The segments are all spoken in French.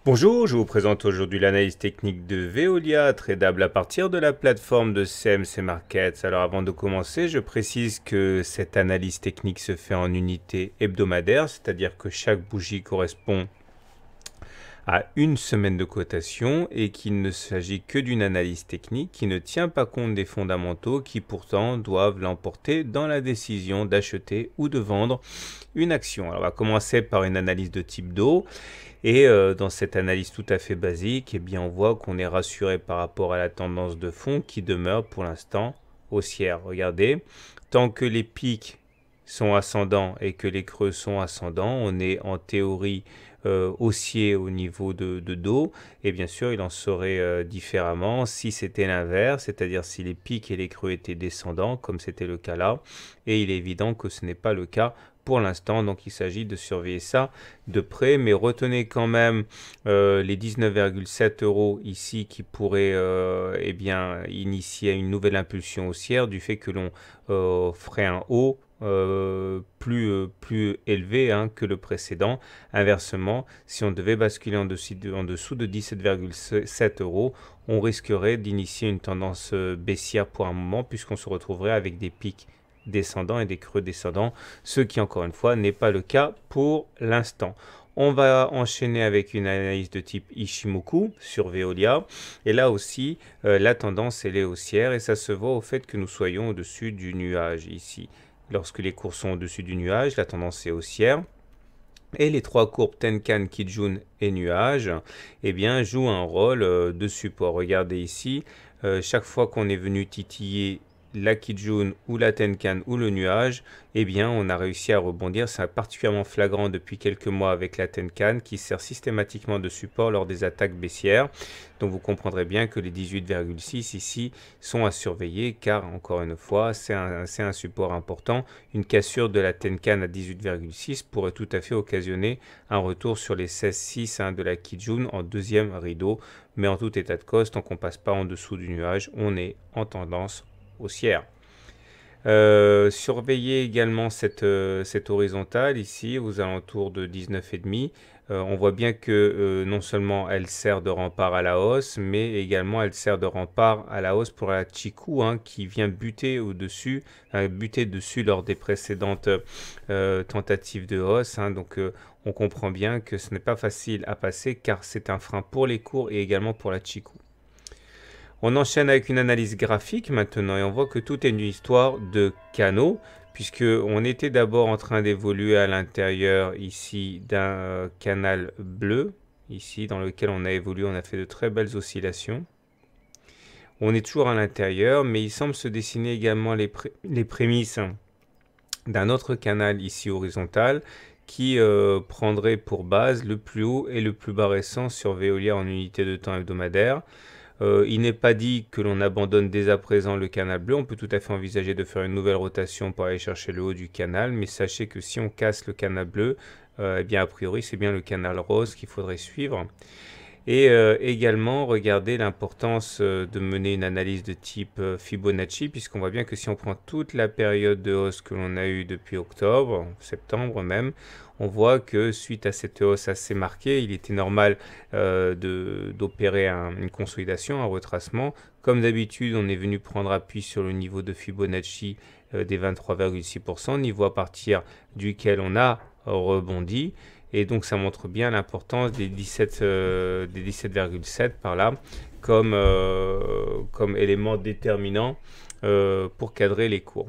Bonjour, je vous présente aujourd'hui l'analyse technique de Veolia, tradable à partir de la plateforme de CMC Markets. Alors avant de commencer, je précise que cette analyse technique se fait en unité hebdomadaire, c'est-à-dire que chaque bougie correspond à une semaine de cotation et qu'il ne s'agit que d'une analyse technique qui ne tient pas compte des fondamentaux qui pourtant doivent l'emporter dans la décision d'acheter ou de vendre une action. Alors on va commencer par une analyse de type d'eau. Et dans cette analyse tout à fait basique, eh bien, on voit qu'on est rassuré par rapport à la tendance de fond qui demeure pour l'instant haussière. Regardez, tant que les pics sont ascendants et que les creux sont ascendants, on est en théorie haussier au niveau de dos. Et bien sûr, il en serait différemment si c'était l'inverse, c'est-à-dire si les pics et les creux étaient descendants, comme c'était le cas là. Et il est évident que ce n'est pas le cas pour l'instant, donc il s'agit de surveiller ça de près, mais retenez quand même les 19,7 euros ici qui pourraient eh bien, initier une nouvelle impulsion haussière du fait que l'on ferait un haut plus élevé que le précédent. Inversement, si on devait basculer en dessous de 17,7 euros, on risquerait d'initier une tendance baissière pour un moment puisqu'on se retrouverait avec des pics descendants et des creux descendants, ce qui encore une fois n'est pas le cas pour l'instant. On va enchaîner avec une analyse de type Ishimoku sur Veolia. Et là aussi, la tendance elle est haussière et ça se voit au fait que nous soyons au-dessus du nuage ici. Lorsque les cours sont au-dessus du nuage, la tendance est haussière. Et les trois courbes Tenkan, Kijun et nuage eh bien, jouent un rôle de support. Regardez ici, chaque fois qu'on est venu titiller la Kijun ou la Tenkan ou le nuage, eh bien on a réussi à rebondir. C'est particulièrement flagrant depuis quelques mois avec la Tenkan qui sert systématiquement de support lors des attaques baissières. Donc vous comprendrez bien que les 18,6 ici sont à surveiller car encore une fois c'est un support important. Une cassure de la Tenkan à 18,6 pourrait tout à fait occasionner un retour sur les 16,6 de la Kijun en deuxième rideau. Mais en tout état de cause, tant qu'on ne passe pas en dessous du nuage, on est en tendance haussière. Surveillez également cette horizontale ici aux alentours de 19,5. On voit bien que non seulement elle sert de rempart à la hausse, mais également elle sert de rempart à la hausse pour la Chikou qui vient buter dessus lors des précédentes tentatives de hausse. Donc on comprend bien que ce n'est pas facile à passer car c'est un frein pour les cours et également pour la Chikou. On enchaîne avec une analyse graphique maintenant et on voit que tout est une histoire de canaux puisque on était d'abord en train d'évoluer à l'intérieur ici d'un canal bleu ici dans lequel on a évolué, on a fait de très belles oscillations. On est toujours à l'intérieur mais il semble se dessiner également les prémices d'un autre canal ici horizontal qui prendrait pour base le plus haut et le plus bas récent sur Veolia en unité de temps hebdomadaire. Il n'est pas dit que l'on abandonne dès à présent le canal bleu. On peut tout à fait envisager de faire une nouvelle rotation pour aller chercher le haut du canal. Mais sachez que si on casse le canal bleu, eh bien a priori c'est bien le canal rose qu'il faudrait suivre. Et également, regardez l'importance de mener une analyse de type Fibonacci, puisqu'on voit bien que si on prend toute la période de hausse que l'on a eue depuis octobre, septembre même, on voit que suite à cette hausse assez marquée, il était normal d'opérer une consolidation, un retracement. Comme d'habitude, on est venu prendre appui sur le niveau de Fibonacci des 23,6%, niveau à partir duquel on a rebondi. Et donc ça montre bien l'importance des 17,7 par là comme élément déterminant pour cadrer les cours.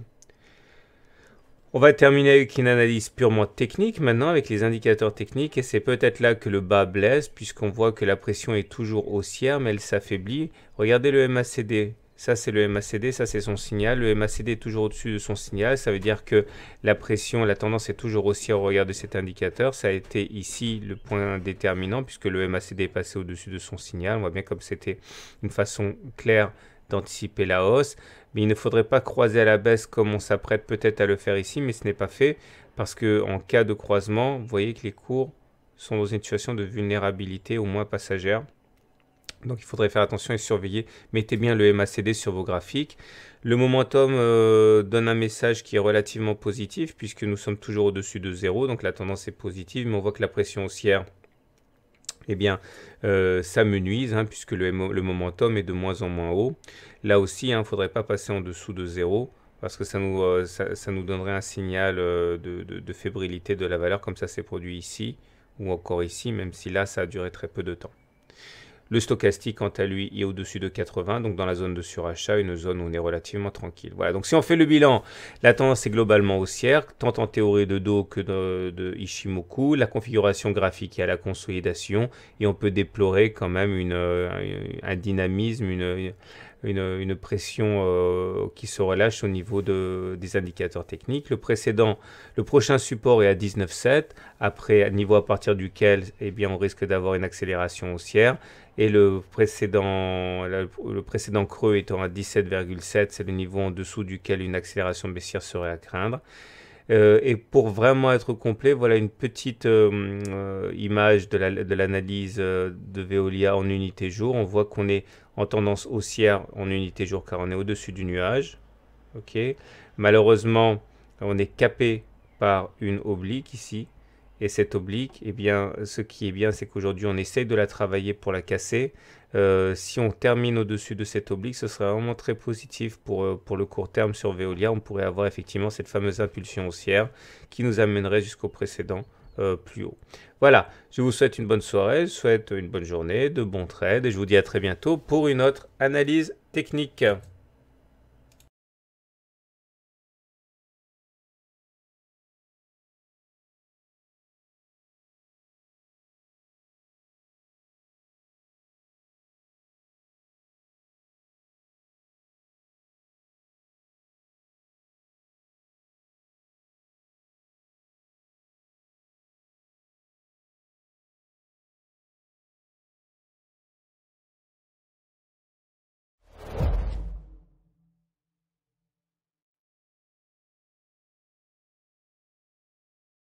On va terminer avec une analyse purement technique maintenant avec les indicateurs techniques et c'est peut-être là que le bas blesse puisqu'on voit que la pression est toujours haussière mais elle s'affaiblit. Regardez le MACD. Ça, c'est le MACD, ça, c'est son signal. Le MACD est toujours au-dessus de son signal. Ça veut dire que la pression, la tendance est toujours haussière au regard de cet indicateur. Ça a été ici le point déterminant puisque le MACD est passé au-dessus de son signal. On voit bien comme c'était une façon claire d'anticiper la hausse. Mais il ne faudrait pas croiser à la baisse comme on s'apprête peut-être à le faire ici, mais ce n'est pas fait parce qu'en cas de croisement, vous voyez que les cours sont dans une situation de vulnérabilité au moins passagère. Donc il faudrait faire attention et surveiller. Mettez bien le MACD sur vos graphiques. Le momentum donne un message qui est relativement positif puisque nous sommes toujours au-dessus de 0. Donc la tendance est positive, mais on voit que la pression haussière eh bien, ça me nuise, hein, puisque le momentum est de moins en moins haut. Là aussi, il ne faudrait pas passer en dessous de 0, parce que ça nous donnerait un signal de fébrilité de la valeur, comme ça s'est produit ici, ou encore ici, même si là, ça a duré très peu de temps. Le stochastique, quant à lui, est au-dessus de 80, donc dans la zone de surachat, une zone où on est relativement tranquille. Voilà, donc si on fait le bilan, la tendance est globalement haussière, tant en théorie de Do que de Ishimoku. La configuration graphique est à la consolidation, et on peut déplorer quand même un dynamisme, une pression qui se relâche au niveau des indicateurs techniques. Le prochain support est à 19,7, après niveau à partir duquel eh bien, on risque d'avoir une accélération haussière. Et le précédent creux étant à 17,7, c'est le niveau en dessous duquel une accélération baissière serait à craindre. Et pour vraiment être complet, voilà une petite image de l'analyse de Veolia en unité jour. On voit qu'on est en tendance haussière en unité jour car on est au-dessus du nuage. Okay. Malheureusement, on est capé par une oblique ici. Et cette oblique, eh bien, ce qui est bien, c'est qu'aujourd'hui, on essaye de la travailler pour la casser. Si on termine au-dessus de cette oblique, ce serait vraiment très positif pour le court terme sur Veolia. On pourrait avoir effectivement cette fameuse impulsion haussière qui nous amènerait jusqu'au précédent plus haut. Voilà, je vous souhaite une bonne soirée, je vous souhaite une bonne journée, de bons trades et je vous dis à très bientôt pour une autre analyse technique.